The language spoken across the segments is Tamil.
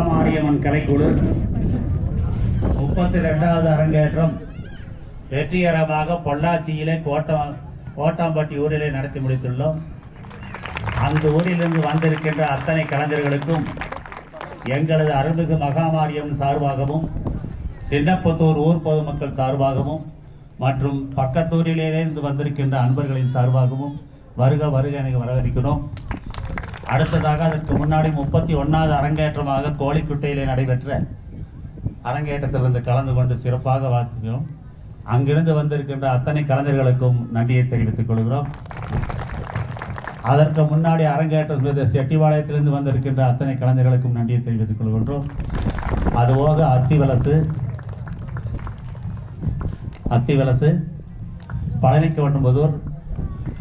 மகாமாரியம்மன் கலைக்குழு 32வது அரங்கேற்றம் வெற்றிகரமாக பொள்ளாச்சியிலே கோட்டாம்பட்டி ஊரிலே நடத்தி முடித்துள்ளோம். அந்த ஊரிலிருந்து வந்திருக்கின்ற அத்தனை கலைஞர்களுக்கும் எங்களது அருள்மிகு மகாமாரியம்மன் சார்பாகவும் சின்னப்புத்தூர் ஊர் பொதுமக்கள் சார்பாகவும் மற்றும் பக்கத்தூரிலிருந்து வந்திருக்கின்ற அன்பர்களின் சார்பாகவும் வருக வருக எனக்கு வரவேற்கிறோம். அடுத்ததாக அதற்கு முன்னாடி 31வது அரங்கேற்றமாக கோழிக்குட்டையிலே நடைபெற்ற அரங்கேற்றத்திலிருந்து கலந்து கொண்டு சிறப்பாக வாழ்த்துகிறோம். அங்கிருந்து வந்திருக்கின்ற அத்தனை கலைஞர்களுக்கும் நன்றியை தெரிவித்துக் கொள்கிறோம். அதற்கு முன்னாடி அரங்கேற்ற செட்டிவாளையத்திலிருந்து வந்திருக்கின்ற அத்தனை கலைஞர்களுக்கும் நன்றியை தெரிவித்துக் கொள்கின்றோம். அதுபோக அத்திவலசு பழனிக்கோட்டம்புதூர்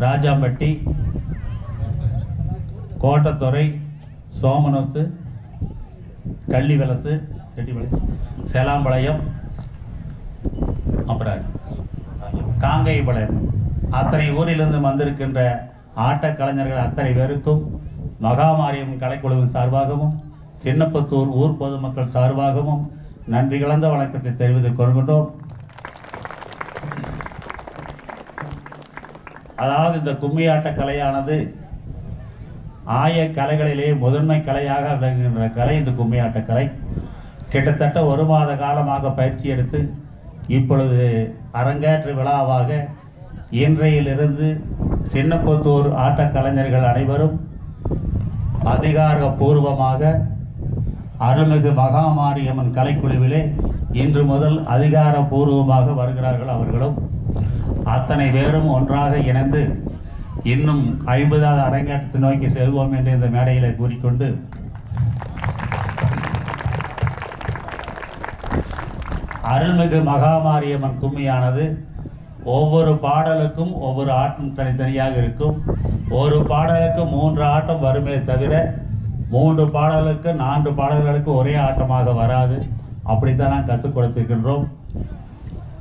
ராஜாம்பட்டி கோட்டத்துறை சோமனூத்து கள்ளிவலசு செட்டிபாளையம் சேலாம்பாளையம் அப்புறம் காங்கைபாளையம் அத்தனை ஊரிலிருந்து வந்திருக்கின்ற ஆட்டக் கலைஞர்கள் அத்தனை பேருக்கும் மகாமாரியம்மன் கலைக்குழுவின் சார்பாகவும் சின்னப்புத்தூர் ஊர் பொதுமக்கள் சார்பாகவும் நன்றி கலந்த வணக்கத்தை தெரிவித்துக் கொள்கின்றோம். அதாவது இந்த கும்மியாட்ட கலையானது ஆய கலைகளிலே முதன்மை கலையாக விளங்குகின்ற கலை இந்த கும்மியாட்ட கலை. கிட்டத்தட்ட 1 மாத காலமாக பயிற்சி எடுத்து இப்பொழுது அரங்கேற்ற விழாவாக இன்றையிலிருந்து சின்னப்புத்தூர் ஆட்டக்கலைஞர்கள் அனைவரும் அதிகாரப்பூர்வமாக அருள்மிகு மகாமாரியம்மன் கலைக்குழுவிலே இன்று முதல் அதிகாரப்பூர்வமாக வருகிறார்கள். அவர்களும் அத்தனை பேரும் ஒன்றாக இணைந்து இன்னும் 50வது அரங்கேற்றத்தை நோக்கி செல்வோம் என்று இந்த மேடையில் கூறிக்கொண்டு அருள்மிகு மகாமாரியம்மன் கும்மியானது ஒவ்வொரு பாடலுக்கும் ஒவ்வொரு ஆட்டம் தனித்தனியாக இருக்கும். ஒரு பாடலுக்கு 3 ஆட்டம் வருமே தவிர 3 பாடலுக்கு 4 பாடல்களுக்கு ஒரே ஆட்டமாக வராது. அப்படித்தான் நான் கற்றுக் கொடுத்திருக்கின்றோம்.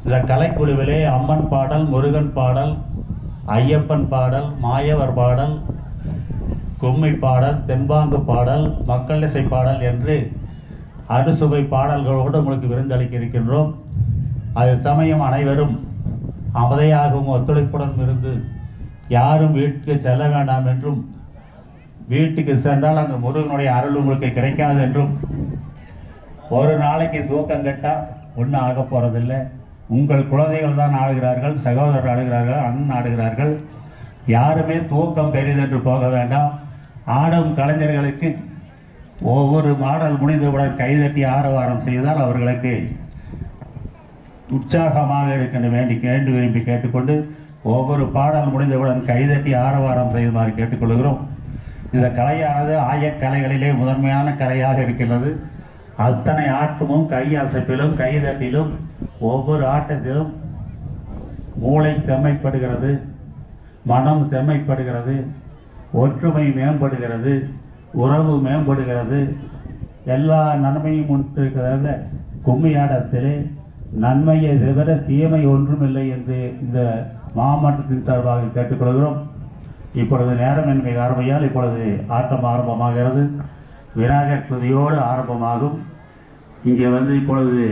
இந்த கலைக்குழுவிலே அம்மன் பாடல், முருகன் பாடல், ஐயப்பன் பாடல், மாயவர் பாடல், கும்மி பாடல், தென்பாங்கு பாடல், மக்கள் இசை பாடல் என்று அறுசுவை பாடல்களோடு உங்களுக்கு விருந்தளிக்க இருக்கின்றோம். அது சமயம் அனைவரும் அமைதியாகவும் ஒத்துழைப்புடன் இருந்து யாரும் வீட்டுக்கு செல்ல வேண்டாம் என்றும், வீட்டுக்கு சென்றால் அந்த முருகனுடைய அருள் உங்களுக்கு கிடைக்காது என்றும், ஒரு நாளைக்கு தூக்கம் கட்டால் ஒன்றும் ஆக போகிறதில்லை. உங்கள் குழந்தைகள் தான் ஆடுகிறார்கள், சகோதரர் ஆடுகிறார்கள், அண்ணன் ஆடுகிறார்கள். யாருமே தூக்கம் பெரிதென்று போக வேண்டாம். ஆடும் கலைஞர்களுக்கு ஒவ்வொரு மாடல் முடிந்தவுடன் கைதட்டி ஆரவாரம் செய்தால் அவர்களுக்கு உற்சாகமாக இருக்கின்ற வேண்டு விரும்பி கேட்டுக்கொண்டு ஒவ்வொரு பாடல் முடிந்தவுடன் கைதட்டி ஆரவாரம் செய்யுமாறு கேட்டுக்கொள்கிறோம். இந்த கலையானது ஆயக்கலைகளிலே முதன்மையான கலையாக இருக்கின்றது. அத்தனை ஆட்டமும் கையசைப்பிலும் கைதட்டிலும் ஒவ்வொரு ஆட்டத்திலும் மூளை செம்மைப்படுகிறது, மனம் செம்மைப்படுகிறது, ஒற்றுமை மேம்படுகிறது, உறவு மேம்படுகிறது. எல்லா நன்மையும் இருக்கிறத கும்மியாட்டத்திலே நன்மையை தவிர தீமை ஒன்றுமில்லை என்று இந்த மாவட்டத்தின் சார்பாக கேட்டுக்கொள்கிறோம். இப்பொழுது நேரம் என்பதை ஆரம்பியால் இப்பொழுது ஆட்டம் ஆரம்பமாகிறது. விநாயகர் துதியோடு ஆரம்பமாகும். இங்கே இப்பொழுது